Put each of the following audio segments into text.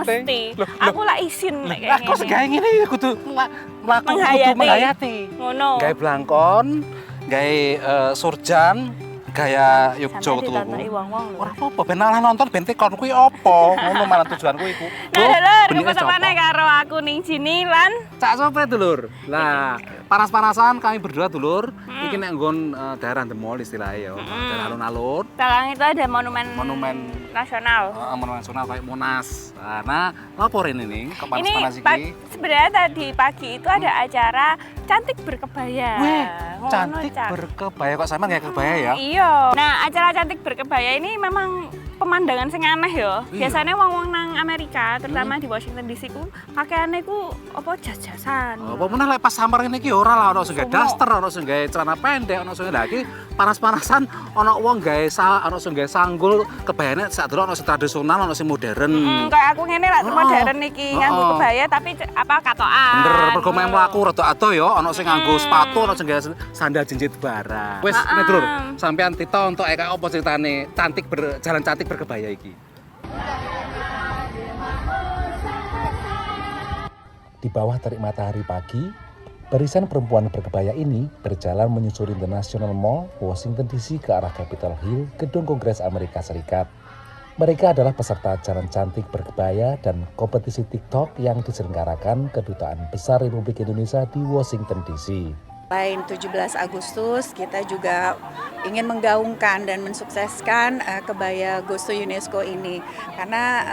mesti. Aku lah isin nek kayak Aku segawe ngene ya kudu mlaku kudu menghayati. Ngono. Gawe blangkon, gawe surjan, gaya Yogyo tuh. Ditontoki wong-wong lho. Ora apa-apa ben malah nonton ben tekon kuwi apa? Ngono malah tujuanku iku. Nah, Lur, ketepane karo aku ning Jini lan Cak Sopre dulur. Lah, panas-panasan kami berdua dulur. Iki nek nggon daerah The Mall istilahnya ya. Daerah alun-alun. Talang itu ada monumen nasional. Monumen nasional kayak Monas. Nah, laporin ini ke panas-panas ini. Sebenarnya tadi pagi itu ada acara cantik berkebaya. Wih, cantik berkebaya kok sama kayak kebaya ya? Iya. Nah, acara cantik berkebaya ini memang pemandangan sing aneh ya. Biasanya wong-wong nang Amerika, terutama di Washington DC ku, pakaiannya ku apa jas-jasan. Apa meneh lek pas samar ngene iki ora lah ono sing gawe daster, ono sing gawe celana pendek, ono sing lagi panas-panasan ono wong gawe ono sing gawe sanggul, kebayane sadurunge ono sing tradisional, ono sing modern. Kayak aku ngene lek modern iki nganggo kebaya tapi apa katokan. Bener, mergo meh mlaku rada ado ya, ono sing nganggo sepatu, ono sing gawe sandal jinjit barang. Wis nek Dulur, sampean ditonton kayak apa ceritane jalan cantik berkebaya iki. Di bawah terik matahari pagi, barisan perempuan berkebaya ini berjalan menyusuri International Mall, Washington DC ke arah Capitol Hill, gedung Kongres Amerika Serikat. Mereka adalah peserta jalan cantik berkebaya dan kompetisi TikTok yang diselenggarakan Kedutaan Besar Republik Indonesia di Washington DC. Selain 17 Agustus, kita juga ingin menggaungkan dan mensukseskan kebaya Goes to UNESCO ini. Karena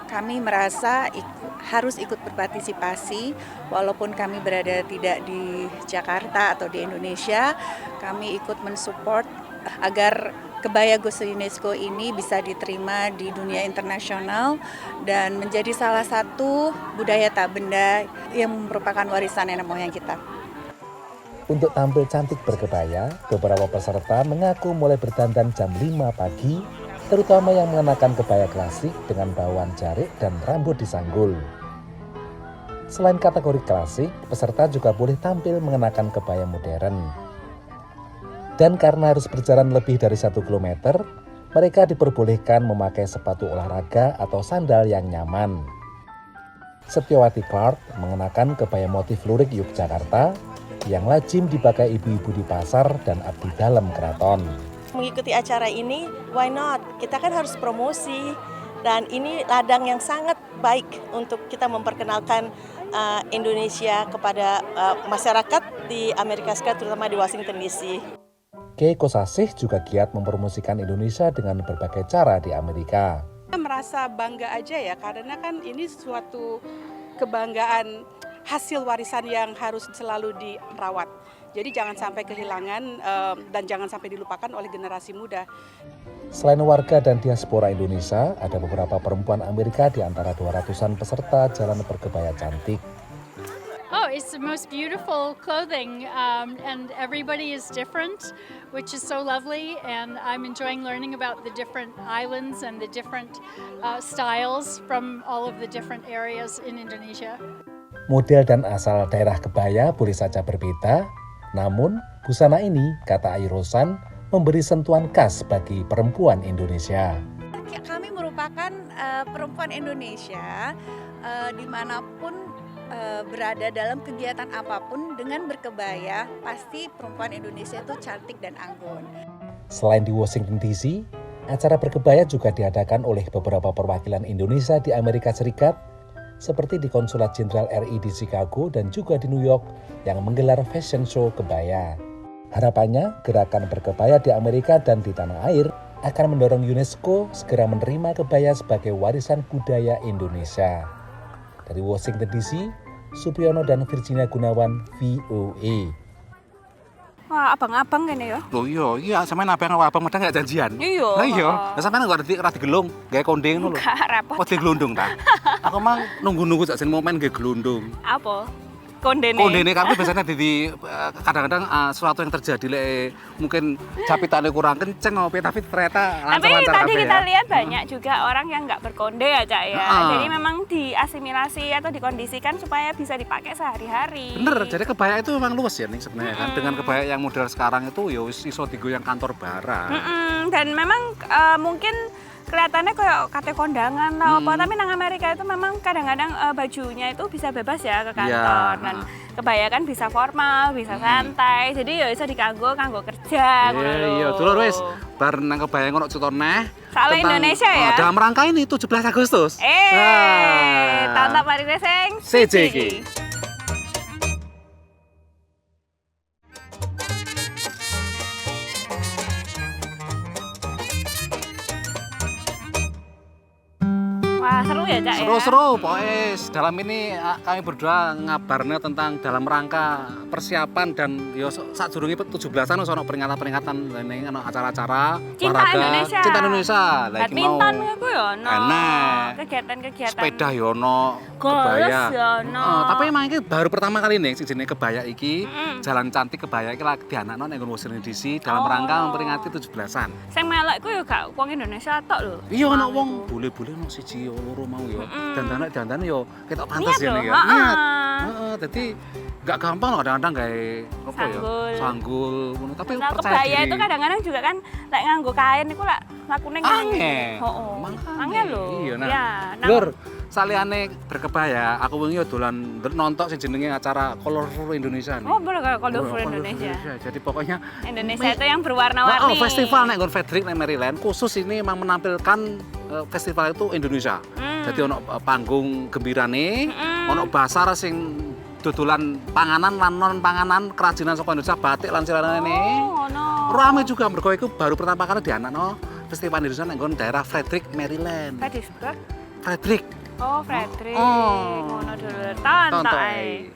kami merasa harus ikut berpartisipasi, walaupun kami berada tidak di Jakarta atau di Indonesia, kami ikut mensupport agar kebaya Goes to UNESCO ini bisa diterima di dunia internasional dan menjadi salah satu budaya tak benda yang merupakan warisan nenek moyang kita. Untuk tampil cantik berkebaya, beberapa peserta mengaku mulai berdandan jam 5 pagi, terutama yang mengenakan kebaya klasik dengan bauan jarik dan rambut disanggul. Selain kategori klasik, peserta juga boleh tampil mengenakan kebaya modern. Dan karena harus berjalan lebih dari 1 kilometer, mereka diperbolehkan memakai sepatu olahraga atau sandal yang nyaman. Setiawati Clark mengenakan kebaya motif lurik Yogyakarta yang lazim dipakai ibu-ibu di pasar dan abdi dalam keraton. Mengikuti acara ini, why not? Kita kan harus promosi dan ini ladang yang sangat baik untuk kita memperkenalkan Indonesia kepada masyarakat di Amerika Serikat, terutama di Washington DC. Kei Kosasih juga giat mempromosikan Indonesia dengan berbagai cara di Amerika. Kita merasa bangga aja ya, karena kan ini suatu kebanggaan hasil warisan yang harus selalu dirawat. Jadi jangan sampai kehilangan dan jangan sampai dilupakan oleh generasi muda. Selain warga dan diaspora Indonesia, ada beberapa perempuan Amerika di antara 200-an peserta jalan berkebaya cantik. Oh, it's the most beautiful clothing and everybody is different, which is so lovely, and I'm enjoying learning about the different islands and the different styles from all of the different areas in Indonesia. Model dan asal daerah kebaya boleh saja berbeda, namun busana ini, kata Airosan, memberi sentuhan khas bagi perempuan Indonesia. Kami merupakan perempuan Indonesia dimanapun berada dalam kegiatan apapun dengan berkebaya, pasti perempuan Indonesia itu cantik dan anggun. Selain di Washington DC, acara berkebaya juga diadakan oleh beberapa perwakilan Indonesia di Amerika Serikat, seperti di Konsulat Jenderal RI di Chicago dan juga di New York yang menggelar fashion show kebaya. Harapannya, gerakan berkebaya di Amerika dan di tanah air akan mendorong UNESCO segera menerima kebaya sebagai warisan budaya Indonesia. Dari Washington DC, Supriyono dan Virginia Gunawan, VOA. Wah, abang-abang kene ya. Loh iya, sampean abang medang gak janjian? Iya. Lah iya, lah sampean gak ora digelung, gawe konding ngono lho. Gak repot. Kok digelundung ta? Aku mang nunggu-nunggu sak momen gawe gelundung. Apa? Kondene. Kondene kan biasanya di kadang-kadang sesuatu yang terjadi lek mungkin japitannya kurang kenceng ngopi tapi ternyata lancar-lancar. Tapi tadi kita ya. lihat banyak juga orang yang nggak berkonde ya Cak ya. Jadi memang diasimilasi atau dikondisikan supaya bisa dipakai sehari-hari. Bener, jadi kebaya itu memang luas ya nih sebenarnya kan. Dengan kebaya yang model sekarang itu ya iso digoyang kantor barang. Dan memang mungkin kelihatannya kayak kate kondangan atau apa, tapi nang Amerika itu memang kadang-kadang bajunya itu bisa bebas ya ke kantor. Dan kebaya kan bisa formal, bisa santai. Jadi ya bisa kanggo kerja ngono lho. Iya, dulur wis bar nang kebaya ngono contohnya Soal Indonesia ya. dalam rangka ini 17 Agustus. Tahun mari sing siji iki. Wah, seru ya, Cak ya. Seru-seru, pokoknya dalam ini kami berdua ngabarnya tentang dalam rangka persiapan dan yo sadurunge 17-an ono peringatan-peringatan ini ono acara-acara Cinta Indonesia. Cinta Indonesia. Lah iki mau Badminton aku ya ono. enak. Kegiatan-kegiatan. sepeda yo ono, Golf kebaya. yo ono. Tapi emang ini baru pertama kali nih jenenge kebaya iki, Jalan Cantik Kebaya iki lagi dianakno ning Washington DC dalam rangka memperingati 17-an. Sing melok iku yo gak wong Indonesia tok lho. Iya ono wong bule-bule ono siji loro mau yo. Dandan yo ketok pantes Niat ya lho, nih ya. Heeh, dadi gak gampang loh kadang-kadang gawe apa ya? Sanggul ngono tapi Nah, percaya kebaya diri. itu kadang-kadang juga kan lek nganggo kain iku lek lakune Angel. Heeh. Angel lho. Iya nah. Ya, Lur, saliyane berkebaya, aku wingi yo dolan nonton sing jenenge acara Colorful Indonesia nih. Oh, boleh kalau Colorful Indonesia. Jadi pokoknya Indonesia itu yang berwarna-warni. festival nek nggon Frederick nek Maryland khusus ini memang menampilkan festival itu Indonesia. Jadi ono panggung gembirane, ono basar sing dodolan panganan lan non panganan kerajinan saka Indonesia, batik lan sirane. Oh, no. Rame juga mergo iku baru pertama kali dianakno festival Indonesia nek nggon daerah Frederick, Maryland. Gettysburg. Frederick. Oh, Frederick. Oh. Ngono dulu. Tonton ae.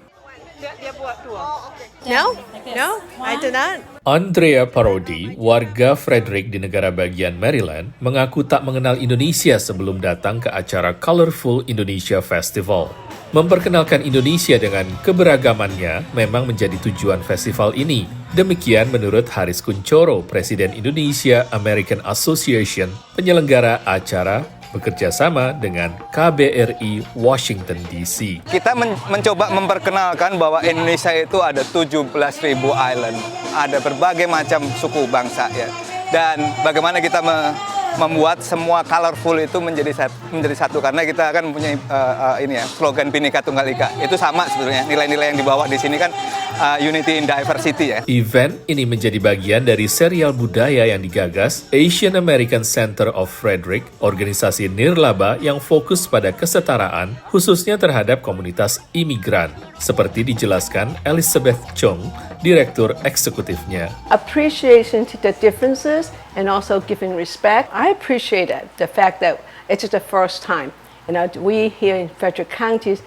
No, I do not. Andrea Parodi, warga Frederick di negara bagian Maryland, mengaku tak mengenal Indonesia sebelum datang ke acara Colorful Indonesia Festival. Memperkenalkan Indonesia dengan keberagamannya memang menjadi tujuan festival ini. Demikian menurut Haris Kuncoro, Presiden Indonesia American Association, penyelenggara acara bekerja sama dengan KBRI Washington DC. Kita mencoba memperkenalkan bahwa Indonesia itu ada 17.000 island, ada berbagai macam suku bangsa ya. Dan bagaimana kita membuat semua colorful itu menjadi satu karena kita kan mempunyai slogan Bhinneka Tunggal Ika. Itu sama sebetulnya nilai-nilai yang dibawa di sini kan unity in diversity ya. Event ini menjadi bagian dari serial budaya yang digagas Asian American Center of Frederick, organisasi nirlaba yang fokus pada kesetaraan khususnya terhadap komunitas imigran. Seperti dijelaskan Elizabeth Chung, direktur eksekutifnya. Appreciation to the differences and also giving respect. I appreciate it, the fact that it's the first time. We here in Frederick County,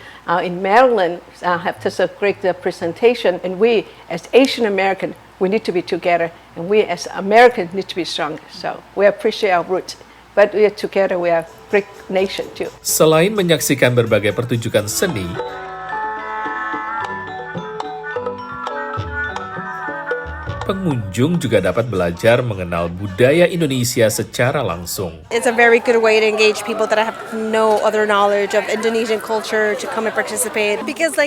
in Maryland, have such a great presentation, and we as Asian American, we need to be together, and we as Americans need to be stronger. So we appreciate our roots, but we are together, we are a great nation too. Selain menyaksikan berbagai pertunjukan seni, pengunjung juga dapat belajar mengenal budaya Indonesia secara langsung. It's a very good way to engage people that have no other knowledge of Indonesian culture to come and participate. Because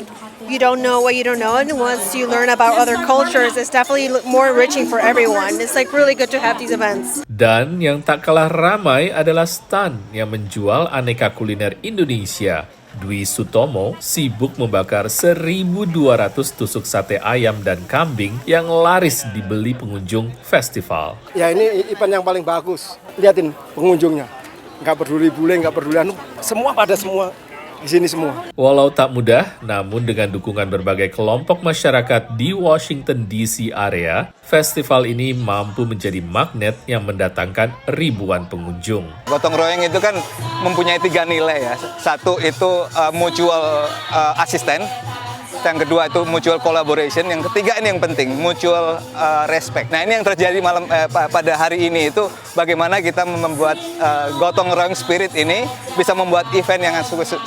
you don't know what you don't know, and once you learn about other cultures, it's definitely more enriching for everyone. It's really good to have these events. Dan yang tak kalah ramai adalah stand yang menjual aneka kuliner Indonesia. Dwi Sutomo sibuk membakar 1.200 tusuk sate ayam dan kambing yang laris dibeli pengunjung festival. Ya ini event yang paling bagus. Lihatin pengunjungnya. Nggak peduli bule, nggak peduli semua pada semua. Di sini semua. Walau tak mudah, namun dengan dukungan berbagai kelompok masyarakat di Washington DC area, festival ini mampu menjadi magnet yang mendatangkan ribuan pengunjung. Gotong royong itu kan mempunyai 3 nilai ya. Satu itu mutual assistant, yang kedua itu mutual collaboration, yang ketiga ini yang penting, mutual respect. Nah ini yang terjadi pada hari ini itu bagaimana kita membuat gotong royong spirit ini bisa membuat event yang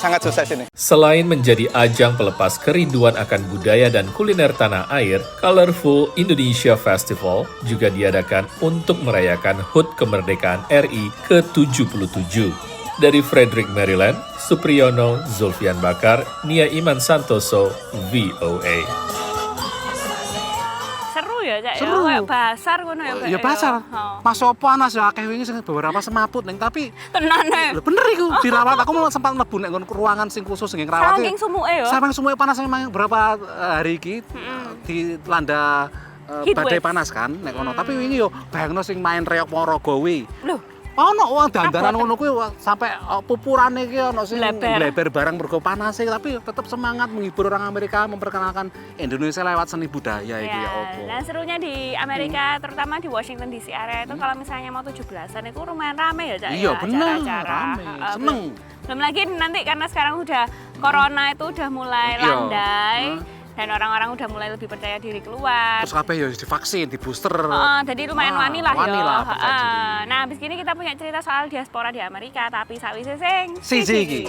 sangat sukses ini. Selain menjadi ajang pelepas kerinduan akan budaya dan kuliner tanah air, Colorful Indonesia Festival juga diadakan untuk merayakan HUT kemerdekaan RI ke-77. Dari Frederick, Maryland, Supriyono Zulfian Bakar, Nia Iman Santoso, VOA. Seru seru ya, Cak. Seru. Kayak pasar ngono ya, Cak. Ya pasar. Oh. Mas panas ya akeh wingi sing beberapa semaput ning tapi Tenan ya. lho bener iku dirawat. Aku malah sempat mlebu nek ruangan sing khusus sing ngrawat. Saking sumuke ya. Saking sumuke panas memang berapa hari iki dilanda badai Heatwave. panas kan nek kono. Tapi wingi yo bayangno sing main reok Ponorogo kuwi. Loh, Ono wong dandanan ngono kuwi sampai pupurane iki ono sing Bleber. bleber barang mergo panase tapi tetap semangat menghibur orang Amerika memperkenalkan Indonesia lewat seni budaya itu ya opo. Nah serunya di Amerika, terutama di Washington DC area itu kalau misalnya mau 17-an itu lumayan rame ya, Cak. Iya, ya, bener, acara-acara. rame, seneng. Belum lagi nanti karena sekarang udah corona itu udah mulai Iya. landai dan orang-orang udah mulai lebih percaya diri keluar. Terus kabeh ya divaksin, di booster. Jadi lumayan Wah, wani lah wani ya. lah, percaya diri. Nah, habis ini kita punya cerita soal diaspora di Amerika, tapi sawise sing Siji iki.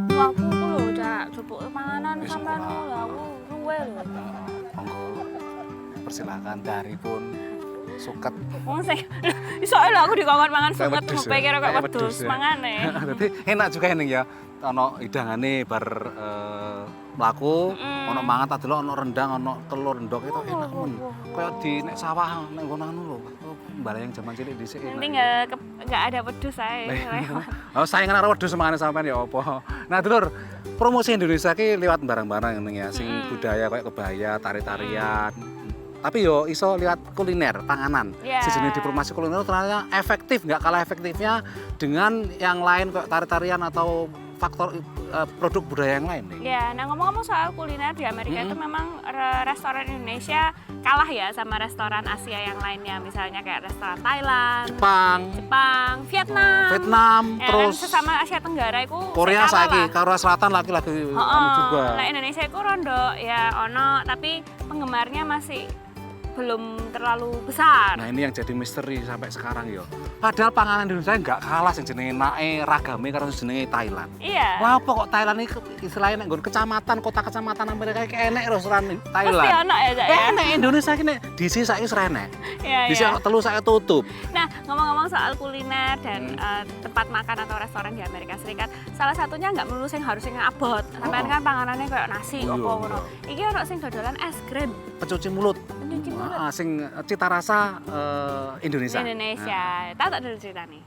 Aku lho, Cak, jupuk panganan sampean lho, aku ruwe lho. Monggo persilakan dari pun suket. Wong sing iso lho aku dikongkon mangan Kayak suket wedhus ngopi kira kok kayak wedhus ya. mangane. Dadi enak juga ini ya. Ono hidangane bar mlaku, ono mangan tak delok ono rendang, ono telur endok itu enak men. Kayak di nek sawah nek ngono anu lho. Balayang zaman cilik dhisik enak. Nanti enggak ada wedhus ae. Oh, saingan karo wedhus mangane sampean ya apa. Nah, Dulur, promosi Indonesia ki lewat barang-barang ngene ya, sing budaya kayak kebaya, tari-tarian. Tapi yo iso lihat kuliner, panganan. Yeah. Sejenis diplomasi kuliner ternyata efektif, nggak kalah efektifnya dengan yang lain kayak tari-tarian atau faktor produk budaya yang lain nih. Ya, nah ngomong-ngomong soal kuliner di Amerika itu memang restoran Indonesia kalah ya sama restoran Asia yang lainnya, misalnya kayak restoran Thailand, Jepang, Vietnam, Ya terus kan, sesama Asia Tenggara itu Korea saya kalah saiki, lah. Korea Selatan lagi-lagi anu juga. Nah Indonesia itu rondo ya ono, tapi penggemarnya masih belum terlalu besar. Nah ini yang jadi misteri sampai sekarang yo. Padahal panganan Indonesia nggak kalah sing jenenge nae ragame karo jenenge Thailand. Iya. Lah apa kok Thailand ini istilahnya nek nggon kecamatan, kota-kecamatan Amerika iki enek restoran Thailand. Pasti ono ya, Cak, ya? Enek Indonesia iki nek DC saiki wis renek. Iya, DC iya. ono telu saiki tutup. Nah, ngomong-ngomong soal kuliner dan tempat makan atau restoran di Amerika Serikat, salah satunya nggak melulu sing harus sing abot. Sampeyan kan panganannya kayak nasi Iya, opo ngono. Iki ono sing dodolan es krim. Pencuci mulut. Pencuci mulut. Sing cita rasa Indonesia. Indonesia. Tak dulu cerita nih.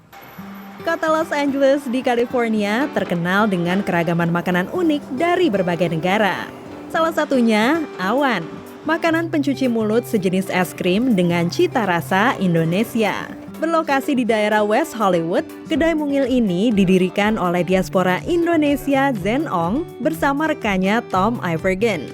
Kota Los Angeles di California terkenal dengan keragaman makanan unik dari berbagai negara. Salah satunya awan, makanan pencuci mulut sejenis es krim dengan cita rasa Indonesia. Berlokasi di daerah West Hollywood, kedai mungil ini didirikan oleh diaspora Indonesia Zen Ong bersama rekannya Tom Ivergen.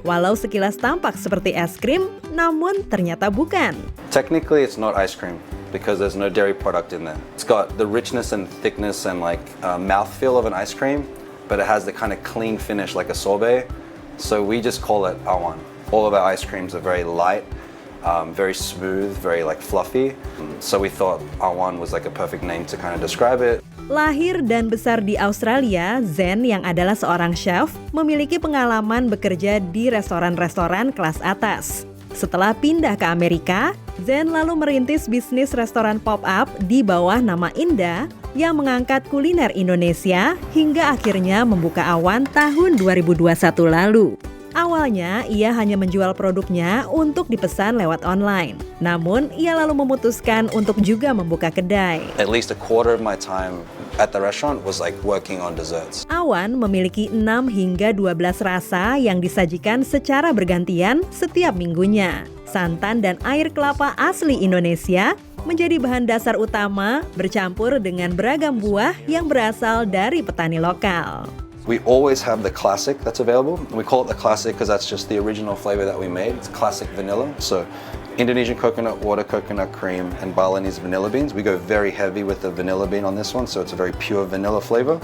Walau sekilas tampak seperti es krim, namun ternyata bukan. Technically, it's not ice cream because there's no dairy product in there. It's got the richness and thickness and mouthfeel of an ice cream, but it has the kind of clean finish like a sorbet. So we just call it awan. All of our ice creams are very light, very smooth, very fluffy. So we thought awan was a perfect name to kind of describe it. Lahir dan besar di Australia, Zen yang adalah seorang chef memiliki pengalaman bekerja di restoran-restoran kelas atas. Setelah pindah ke Amerika, Zen lalu merintis bisnis restoran pop-up di bawah nama Indah yang mengangkat kuliner Indonesia hingga akhirnya membuka awan tahun 2021 lalu. Awalnya, ia hanya menjual produknya untuk dipesan lewat online. Namun, ia lalu memutuskan untuk juga membuka kedai. At least a quarter of my time at the restaurant was working on desserts. Awan memiliki 6 hingga 12 rasa yang disajikan secara bergantian setiap minggunya. Santan dan air kelapa asli Indonesia menjadi bahan dasar utama bercampur dengan beragam buah yang berasal dari petani lokal. We always have the classic that's available. We call it the classic because that's just the original flavor that we made. It's classic vanilla. So Indonesian coconut water, coconut cream, and Balinese vanilla beans. We go very heavy with the vanilla bean on this one, so it's a very pure vanilla flavor.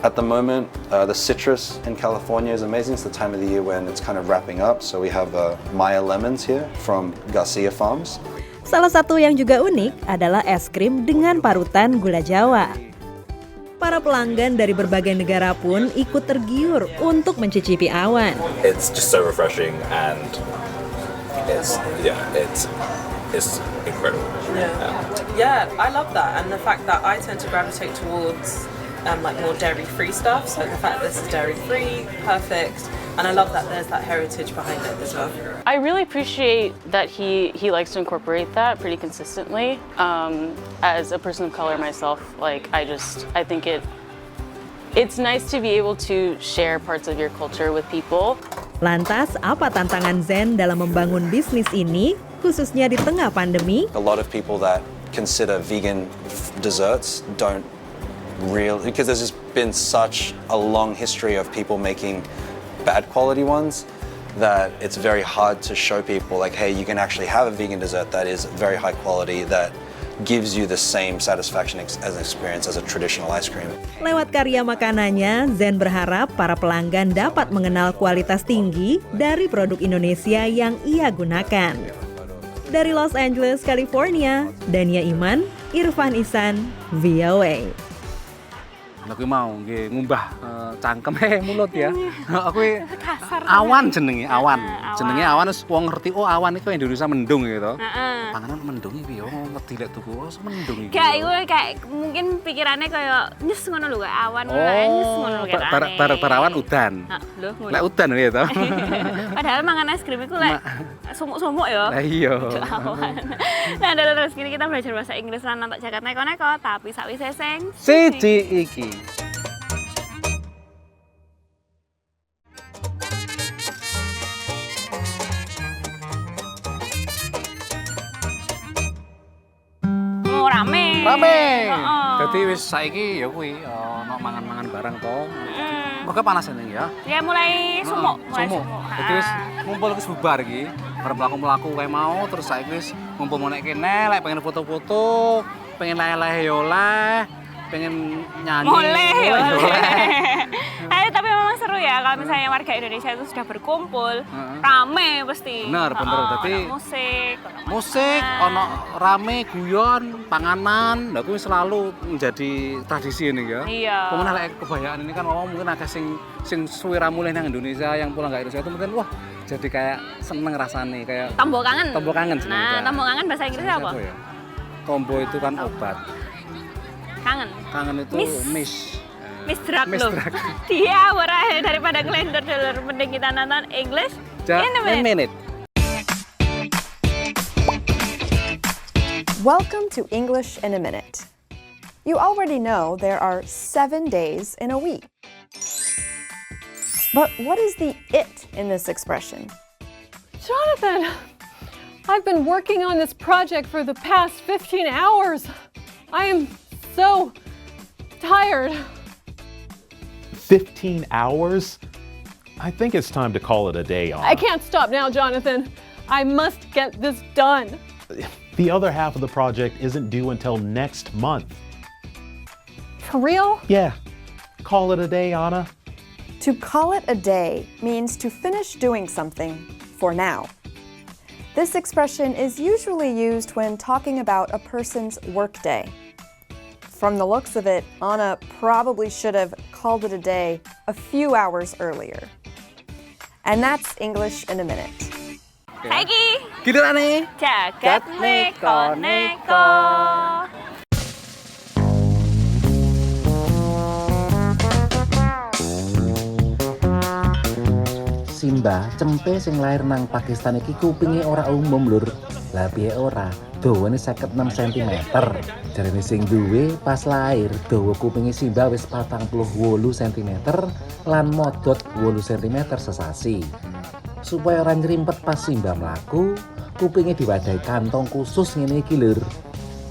At the moment, the citrus in California is amazing. It's the time of the year when it's kind of wrapping up. So we have Maya lemons here from Garcia Farms. Salah satu yang juga unik adalah es krim dengan parutan gula Jawa. Para pelanggan dari berbagai negara pun ikut tergiur untuk mencicipi awan. It's just so refreshing and it's is incredible. Yeah, I love that, and the fact that I tend to gravitate towards like more dairy-free stuff. So the fact that this is dairy-free, perfect, and I love that there's that heritage behind it as well. I really appreciate that he likes to incorporate that pretty consistently. As a person of color myself, like I think it's nice to be able to share parts of your culture with people. Lantas, apa tantangan Zen dalam membangun bisnis ini, khususnya di tengah pandemi? A lot of people that consider vegan desserts don't really, because there's just been such a long history of people making bad quality ones that it's very hard to show people like, hey, you can actually have a vegan dessert that is very high quality, that gives you the same satisfaction as an experience as a traditional ice cream. Lewat karya makanannya, Zen berharap para pelanggan dapat mengenal kualitas tinggi dari produk Indonesia yang ia gunakan. Dari Los Angeles, California, Dania Iman, Irfan Ihsan, VOA. Aku mau ngumbah cangkem mulut ya. Aku awan jenenge awan. Jenenge awan wis wong ngerti oh awan iku Indonesia mendung gitu. Panganan mendung iki yo ngerti lek tuku oh mendung iki. Kayak mungkin pikirannya kayak nyus ngono lho kayak awan nyus ngono kayak. Barawan udan. Lek udan ya to. Padahal mangan es krim iku lek sumuk-sumuk ya. Lah iya. Nah, terus kini kita belajar bahasa Inggris lan untuk jaket neko-neko tapi sakwise sing siji iki. Rame. Dadi wis saiki ya kuwi ono mangan-mangan bareng to. Mergo panas ini ya. Ya mulai sumuk. Dadi wis ngumpul wis bubar iki. Bareng mlaku-mlaku kae mau terus saiki wis ngumpul nek kene lek pengen foto-foto, pengen leleh yo oleh, pengen nyanyi. Boleh. Tapi memang seru ya kalau misalnya warga Indonesia itu sudah berkumpul, rame pasti. Bener. Dadi musik, ono rame, guyon, panganan, lha kuwi selalu menjadi tradisi ini ya. Iya. Pemenah lek kebayaan ini kan mungkin akeh sing suwe ra mulih nang Indonesia yang pulang ke Indonesia itu mungkin wah jadi kayak seneng rasane kayak Tombo kangen. Nah, tombo kangen bahasa Inggrisnya apa? Ya? Tombo itu kan obat. Kangen itu Miss Drug loh. Dia ora daripada ngelendor-dor mending kita nonton English in a minute. Welcome to English in a Minute. You already know there are 7 days in a week. But what is the it in this expression? Jonathan, I've been working on this project for the past 15 hours. I am so tired. 15 hours? I think it's time to call it a day, Anna. I can't stop now, Jonathan. I must get this done. The other half of the project isn't due until next month. For real? Yeah. Call it a day, Anna. To call it a day means to finish doing something for now. This expression is usually used when talking about a person's workday. From the looks of it, Anna probably should have called it a day a few hours earlier. And that's English in a Minute. Saiki gilirannya jagat neko-neko. Simba, cempe sing lair nang Pakistan iki kupinge ora umum lur. Lah piye ora? Dawane 56 cm. Jarene sing duwe pas lair dawa kupinge Simba wis 48 cm lan modot 8 cm sesasi. Supaya ora ngrimpet pas Simba mlaku, kupinge diwadahi kantong khusus ngene iki lur.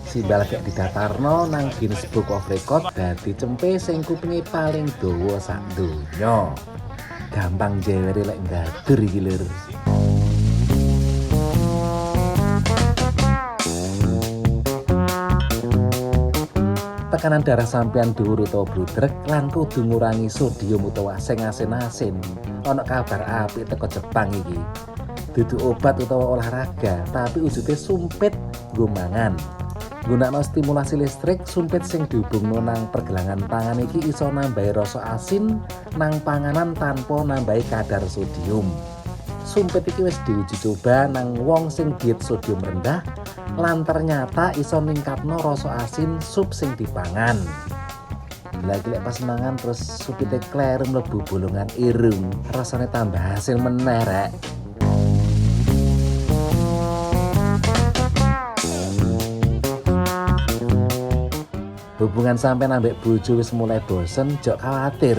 Simba lagi didatarno nang Guinness Book of Record dadi cempe sing kupinge paling dawa sak donya. Gampang jewere lek ngatur iki lur. Tekanan darah sampean dhuwur utawa bludrek lan kudu ngurangi sodium utawa sing asin-asin. Ana kabar apik teko Jepang iki. Dudu obat utawa olahraga, tapi wujude sumpit nggo mangan. Gunakno stimulasi listrik, sumpit sing dihubungno nang pergelangan tangan iki iso nambahi rasa asin nang panganan tanpa nambahi kadar sodium. Sumpit iki wis diuji coba nang wong sing diet sodium rendah lan ternyata iso ningkatno rasa asin sup sing dipangan. Lagi lek pas mangan terus supite kleru mlebu bolongan irung, rasanya tambah hasil meneh rek. Hubungan sampean ambek bojo wis mulai bosen, jok khawatir.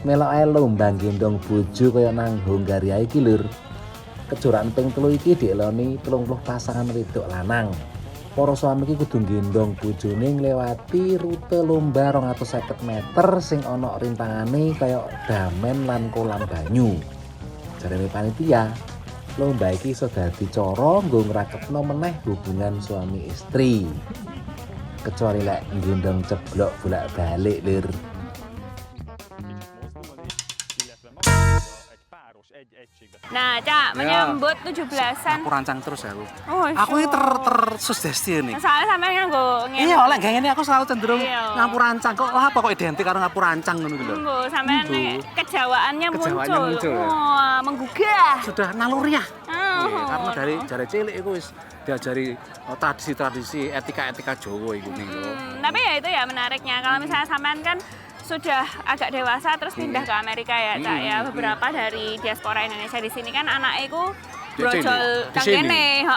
Melok ae lombang gendong bojo kaya nang Hongaria iki lur. Kejuaraan ping 3 iki dieloni 30 pasangan wedok lanang. Para suami iki kudu gendong bojone nglewati rute lomba 250 meter sing ana rintangane kaya damen lan kolam banyu. Jarene panitia, lomba iki iso dadi cara nggo ngraketno meneh hubungan suami istri. Kecuali lek gendong ceblok bolak-balik lur. Nah, Cak, menyambut 17-an. Aku rancang terus aku. Oh, Aku ini tersugesti nih. Soalnya sampean nganggo ngene. Iya, oleh gak ini aku selalu cenderung ngapu rancang. Kok lah apa kok identik karo ngapu rancang ngono gitu. Nggo sampean kejawaannya Kejawaannya muncul, ya. Wah, menggugah. Sudah naluriah. Oh. Iya, karena dari cilik iku wis diajari tradisi-tradisi etika-etika Jawa iku nih. Tapi ya itu ya menariknya kalau misalnya sampean kan sudah agak dewasa terus pindah ke Amerika ya, Cak ya. Beberapa dari diaspora Indonesia di sini kan anakku brojol kang kene,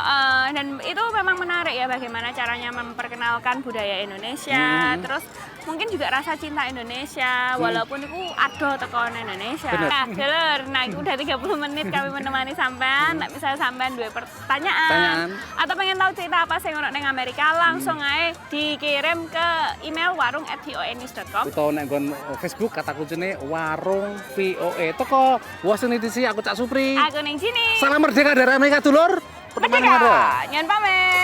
dan itu memang menarik ya bagaimana caranya memperkenalkan budaya Indonesia, terus mungkin juga rasa cinta Indonesia walaupun itu ado tekan Indonesia. Nah, Delur, nah itu udah 30 menit kami menemani sampean. Nek misalnya sampean duwe pertanyaan atau pengen tahu cerita apa sing ono ning Amerika, langsung ae dikirim ke email warung@voanews.com. Atau nek nggon Facebook kata kuncine warung VOA. Toko Washington DC aku Cak Supri. Aku ning sini. Salam merdeka dari Amerika dulur. Merdeka. Nyen pamit.